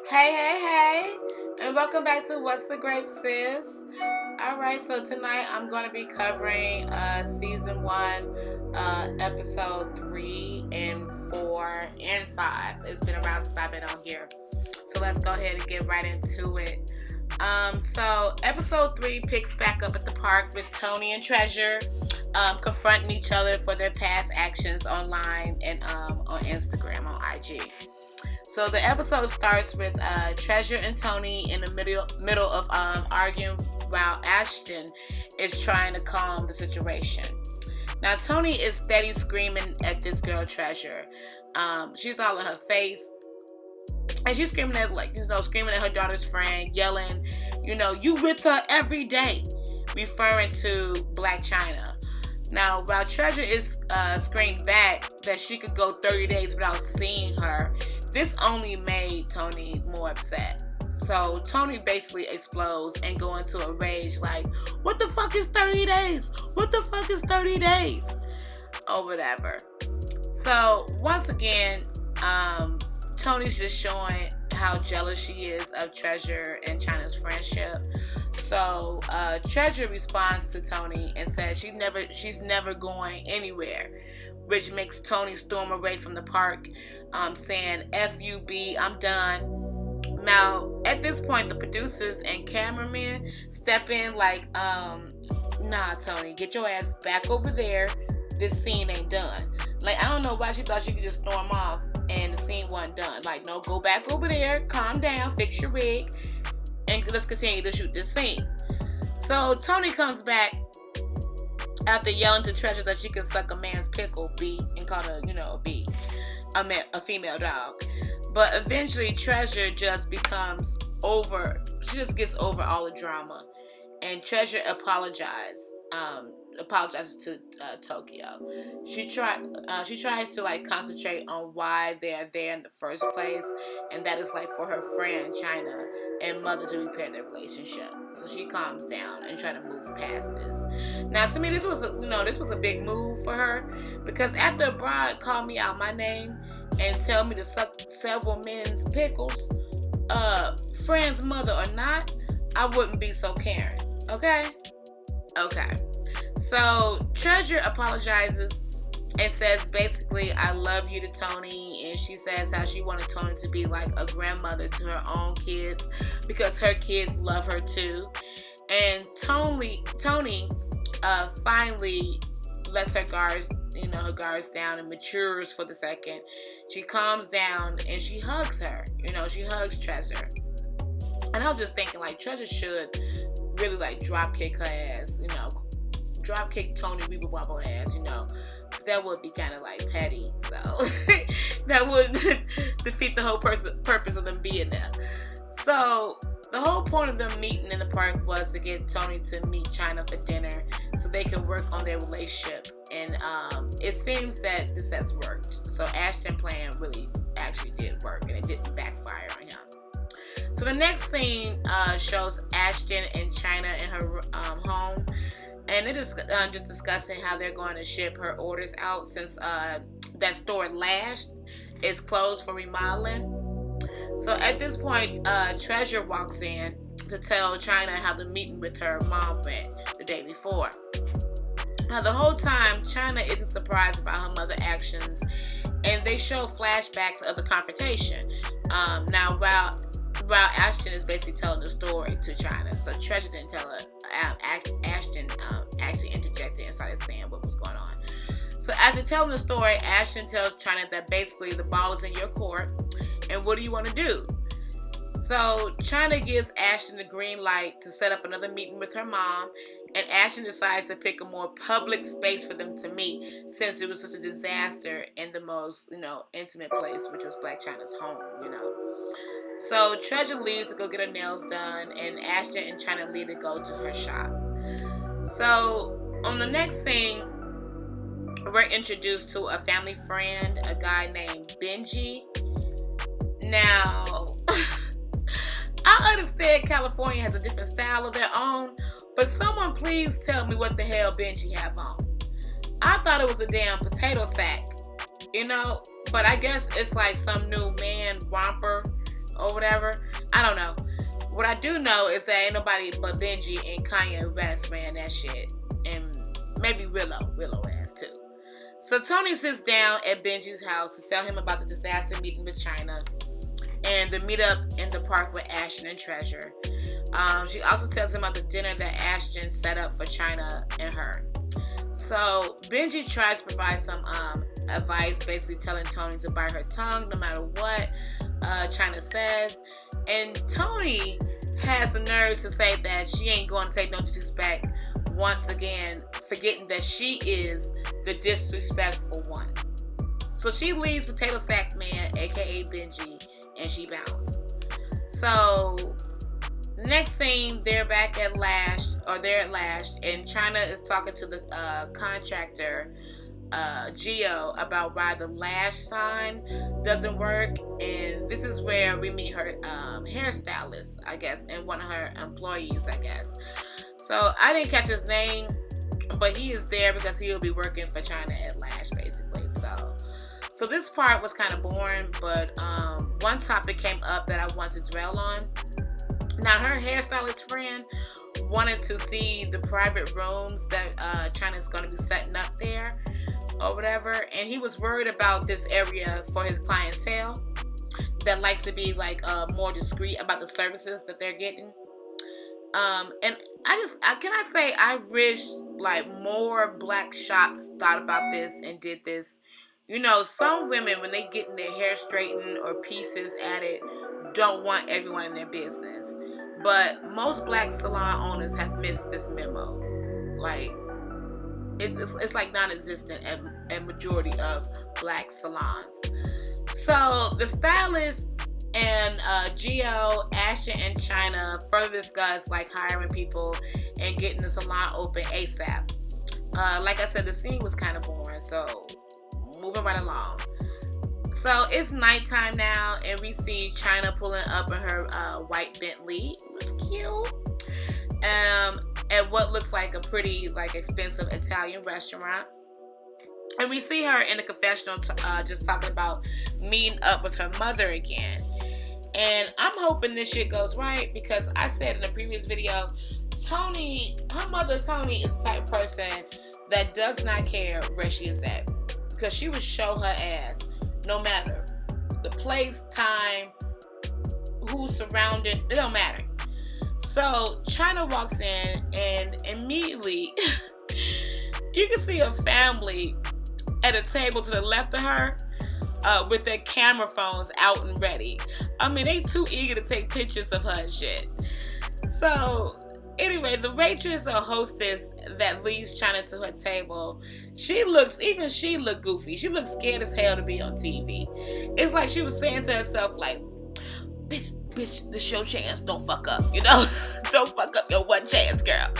Hey, and welcome back to What's the Grapesis. Alright, so tonight I'm going to be covering Season 1, Episode 3 and 4 and 5. It's been around since I've been on here. So let's go ahead and get right into it. So Episode 3 picks back up at the park with Tony and Treasure confronting each other for their past actions online and on Instagram, on IG. So the episode starts with Treasure and Tony in the middle of arguing while Ashton is trying to calm the situation. Now Tony is steady screaming at this girl Treasure. She's all in her face. And she's screaming at her daughter's friend, yelling, you with her every day, referring to Blac Chyna. Now, while Treasure is screaming back that she could go 30 days without seeing her, this only made Tony more upset. So Tony basically explodes and go into a rage like, what the fuck is 30 days? What the fuck is 30 days? Or whatever. So once again, Tony's just showing how jealous she is of Treasure and Chyna's friendship. So Treasure responds to Tony and says she's never going anywhere, which makes Tony storm away from the park, saying, F-U-B, I'm done. Now, at this point, the producers and cameramen step in like, nah, Tony, get your ass back over there. This scene ain't done. Like, I don't know why she thought she could just storm off and the scene wasn't done. Like, no, go back over there, calm down, fix your wig, and let's continue to shoot this scene. So Tony comes back after yelling to Treasure that she can suck a man's pickle, B, and call her, a B, a female dog. But eventually Treasure just gets over all the drama, and Treasure apologizes to Tokyo. She tries to concentrate on why they are there in the first place, and that is for her friend Chyna and mother to repair their relationship. So she calms down and try to move past this. Now, to me, this was a big move for her, because after a broad called me out my name and tell me to suck several men's pickles, friend's mother or not, I wouldn't be so caring. Okay. So Treasure apologizes and says basically, I love you to Tony, and she says how she wanted Tony to be like a grandmother to her own kids because her kids love her too. And Tony finally lets her guards down and matures for the second. She calms down and she hugs her. She hugs Treasure. And I was just thinking Treasure should really drop kick her ass, drop kick Tony Weeble Wobble ass, that would be kind of petty, so that would defeat the whole purpose of them being there. So the whole point of them meeting in the park was to get Tony to meet Chyna for dinner so they can work on their relationship, and it seems that this has worked. So Ashton's plan really actually did work, and it didn't backfire on him. So the next scene shows Ashton and Chyna in her home. And it is just discussing how they're going to ship her orders out since that store Lash is closed for remodeling. So at this point, Treasure walks in to tell Chyna how the meeting with her mom went the day before. Now the whole time, Chyna isn't surprised about her mother's actions, and they show flashbacks of the confrontation. Now while Ashton is basically telling the story to Chyna, so Treasure didn't tell her. Ashton actually interjected and started saying what was going on. So after telling the story, Ashton tells Chyna that basically the ball is in your court, and what do you want to do? So Chyna gives Ashton the green light to set up another meeting with her mom, and Ashton decides to pick a more public space for them to meet since it was such a disaster in the most, intimate place, which was Blac Chyna's home, So Treasure leaves to go get her nails done, and Ashton and Chyna leave to go to her shop. So on the next scene, we're introduced to a family friend, a guy named Benji. Now, I understand California has a different style of their own, but someone please tell me what the hell Benji have on. I thought it was a damn potato sack, but I guess it's some new man romper or whatever. I don't know. What I do know is that ain't nobody but Benji and Kanye West ran that shit. And maybe Willow ass too. So Tony sits down at Benji's house to tell him about the disaster meeting with Chyna and the meetup in the park with Ashton and Treasure. She also tells him about the dinner that Ashton set up for Chyna and her. So Benji tries to provide some advice, basically telling Tony to bite her tongue no matter what Chyna says. And Tony has the nerve to say that she ain't going to take no disrespect, once again forgetting that she is the disrespectful one. So she leaves Potato Sack Man, aka Benji, and she bounced. So next scene, they're back at Lash, and Chyna is talking to the contractor Geo about why the Lash sign doesn't work, and this is where we meet her hairstylist, I guess, and one of her employees, I guess. So I didn't catch his name, but he is there because he'll be working for Chyna at Lash, basically. So this part was kind of boring, but one topic came up that I want to dwell on. Now, her hairstylist friend wanted to see the private rooms that Chyna's going to be setting up there or whatever, and he was worried about this area for his clientele that likes to be like more discreet about the services that they're getting. And I wish like more black shops thought about this and did this. You know, some women, when they getting their hair straightened or pieces added, don't want everyone in their business. But most black salon owners have missed this memo. Like, it's like non-existent at majority of black salons. So the stylist and Geo, Ashton, and Chyna further discuss like hiring people and getting the salon open ASAP. Like I said, the scene was kind of boring, so moving right along. So it's nighttime now, and we see Chyna pulling up in her white Bentley. It was cute. At what looks like a pretty like expensive Italian restaurant. And we see her in the confessional just talking about meeting up with her mother again. And I'm hoping this shit goes right, because I said in the previous video, her mother Tony is the type of person that does not care where she is at, because she would show her ass no matter the place, time, who's surrounded, it don't matter. So Chyna walks in, and immediately you can see a family at a table to the left of her with their camera phones out and ready. I mean, they too eager to take pictures of her and shit. So anyway, the waitress or hostess that leads Chyna to her table, she looked goofy. She looked scared as hell to be on TV. It's like she was saying to herself, like, bitch, this your chance, don't fuck up, you know? Don't fuck up your one chance, girl.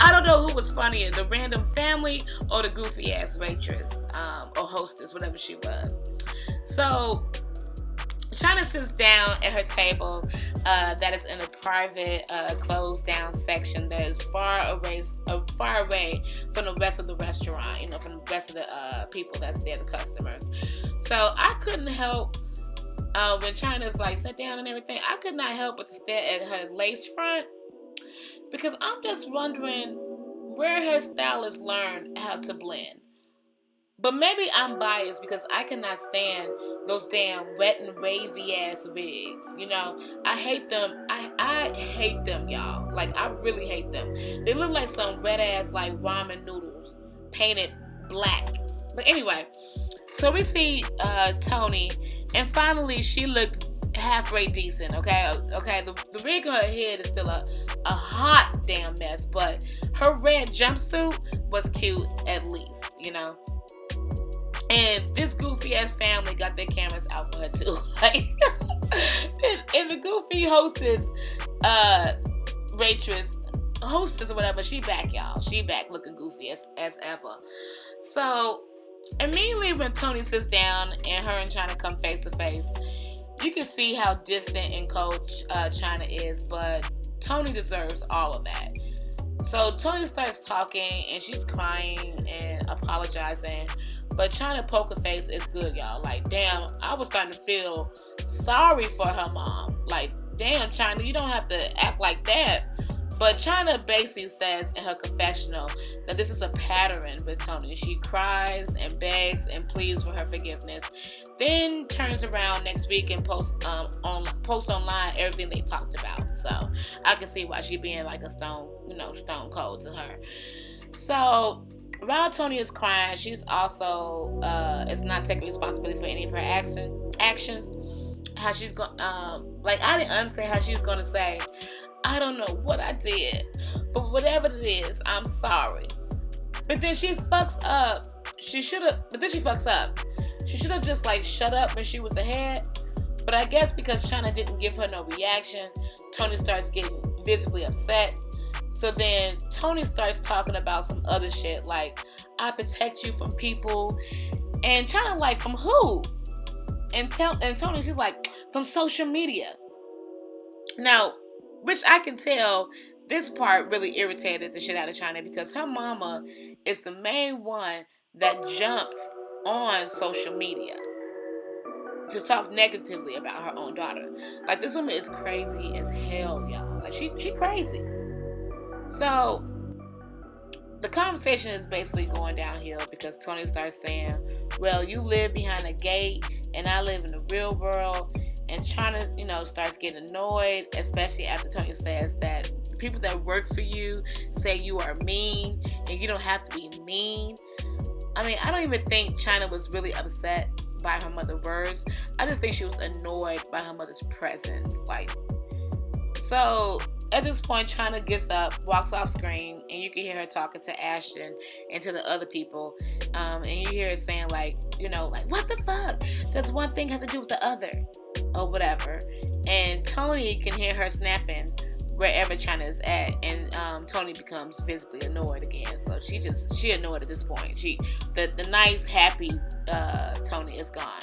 I don't know who was funnier, the random family or the goofy ass waitress or hostess, whatever she was. So Chyna sits down at her table that is in a private closed down section that is far away from the rest of the restaurant, you know, from the rest of the people that's there, the customers. So I couldn't help when Chyna's like sat down and everything, I could not help but to stare at her lace front, because I'm just wondering where her stylist learned how to blend. But maybe I'm biased because I cannot stand those damn wet and wavy ass wigs. You know, I hate them. I hate them, y'all. Like, I really hate them. They look like some wet ass like ramen noodles painted black. But anyway, so we see Tony, and finally she looked halfway decent. Okay. The wig on her head is still a hot damn mess, but her red jumpsuit was cute at least, you know. And this goofy ass family got their cameras out for her too. Like, and the goofy hostess, waitress, hostess or whatever, she back, y'all. She back looking goofy as ever. So immediately when Tony sits down and her and Chyna come face to face, you can see how distant and cold Chyna is, but Tony deserves all of that. So Tony starts talking, and she's crying and apologizing, but Chyna poker face is good, y'all. Like, damn, I was starting to feel sorry for her mom. Like, damn, Chyna, you don't have to act like that. But Chyna basically says in her confessional that this is a pattern with Toni. She cries and begs and pleads for her forgiveness, then turns around next week and posts online everything they talked about. So I can see why she being like a stone cold to her. So while Toni is crying, she's also is not taking responsibility for any of her actions. How she's going, I didn't understand how she's gonna say, I don't know what I did, but whatever it is, I'm sorry. But then she fucks up. She should have just like shut up when she was ahead. But I guess because Chyna didn't give her no reaction, Toni starts getting visibly upset. So then Toni starts talking about some other shit like, I protect you from people. And Chyna like, from who? And Toni, she's like, from social media. Now, which I can tell, this part really irritated the shit out of Chyna because her mama is the main one that jumps on social media to talk negatively about her own daughter. Like, this woman is crazy as hell, y'all. Like, she crazy. So the conversation is basically going downhill because Toni starts saying, well, you live behind a gate and I live in the real world. And Chyna, starts getting annoyed, especially after Toni says that people that work for you say you are mean and you don't have to be mean. I mean, I don't even think Chyna was really upset by her mother's words. I just think she was annoyed by her mother's presence. So at this point, Chyna gets up, walks off screen, and you can hear her talking to Ashton and to the other people. And you hear her saying what the fuck? Does one thing have to do with the other? Or whatever. And Toni can hear her snapping wherever Chyna is at, and Toni becomes visibly annoyed again. So she annoyed at this point. The nice, happy Toni is gone.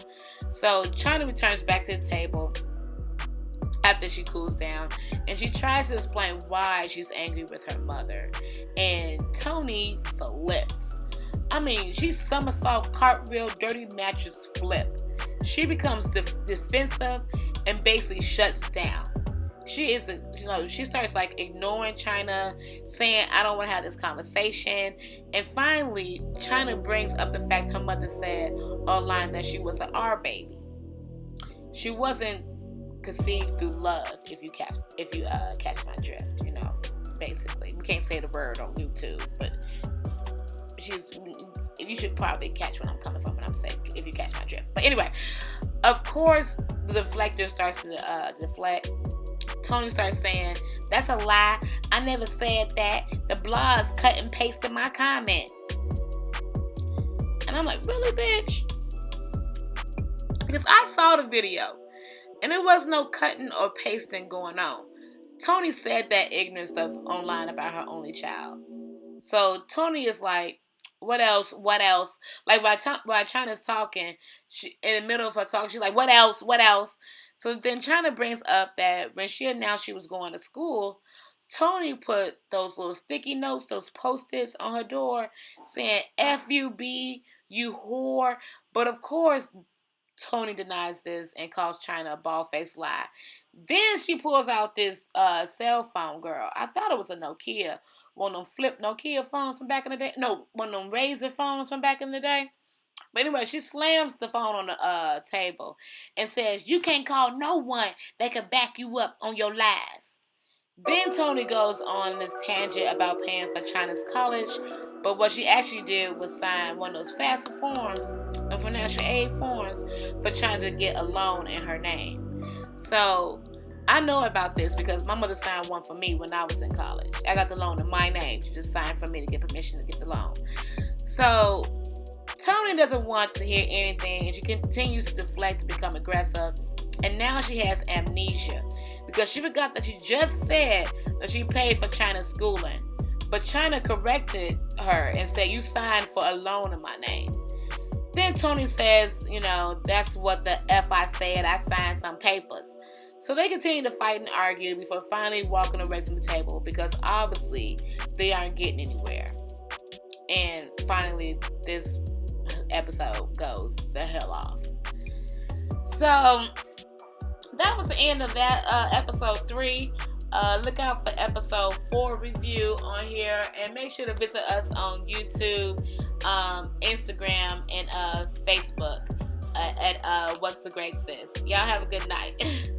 So Chyna returns back to the table after she cools down, and she tries to explain why she's angry with her mother. And Toni flips. I mean, she somersault, cartwheel, dirty mattress flip. She becomes defensive and basically shuts down. She starts ignoring Chyna, saying, I don't want to have this conversation. And finally, Chyna brings up the fact her mother said online that she was an R baby. She wasn't conceived through love, if you catch my drift, basically. We can't say the word on YouTube, but you should probably catch what I'm coming from when I'm saying, if you catch my drift. But anyway, of course, the deflector starts to deflect. Toni starts saying, that's a lie. I never said that. The blogs cut and pasted my comment. And I'm like, really, bitch? Because I saw the video, and there was no cutting or pasting going on. Toni said that ignorant stuff online about her only child. So Toni is like, what else? Like, while Chyna's talking, in the middle of her talk, she's like, what else? So then Chyna brings up that when she announced she was going to school, Toni put those little sticky notes, those Post-its on her door saying, F-U-B, you whore. But of course, Toni denies this and calls Chyna a bald-faced lie. Then she pulls out this cell phone, girl. I thought it was a Nokia. One of them flip Nokia phones from back in the day. No, one of them Razor phones from back in the day. But anyway, she slams the phone on the table and says, you can't call no one that can back you up on your lies. Then Toni goes on this tangent about paying for Chyna's college. But what she actually did was sign one of those FAFSA forms, the financial aid forms, for Chyna to get a loan in her name. So I know about this because my mother signed one for me when I was in college. I got the loan in my name. She just signed for me to get permission to get the loan. So Toni doesn't want to hear anything, and she continues to deflect to become aggressive. And now she has amnesia because she forgot that she just said that she paid for Chyna's schooling. But Chyna corrected her and said, you signed for a loan in my name. Then Toni says, that's what the F I said. I signed some papers. So they continue to fight and argue before finally walking away from the table because obviously they aren't getting anywhere. And finally, this episode goes the hell off. So that was the end of that episode 3. Look out for episode 4 review on here, and make sure to visit us on YouTube, Instagram, and Facebook at What's the Grape Sis. Y'all have a good night.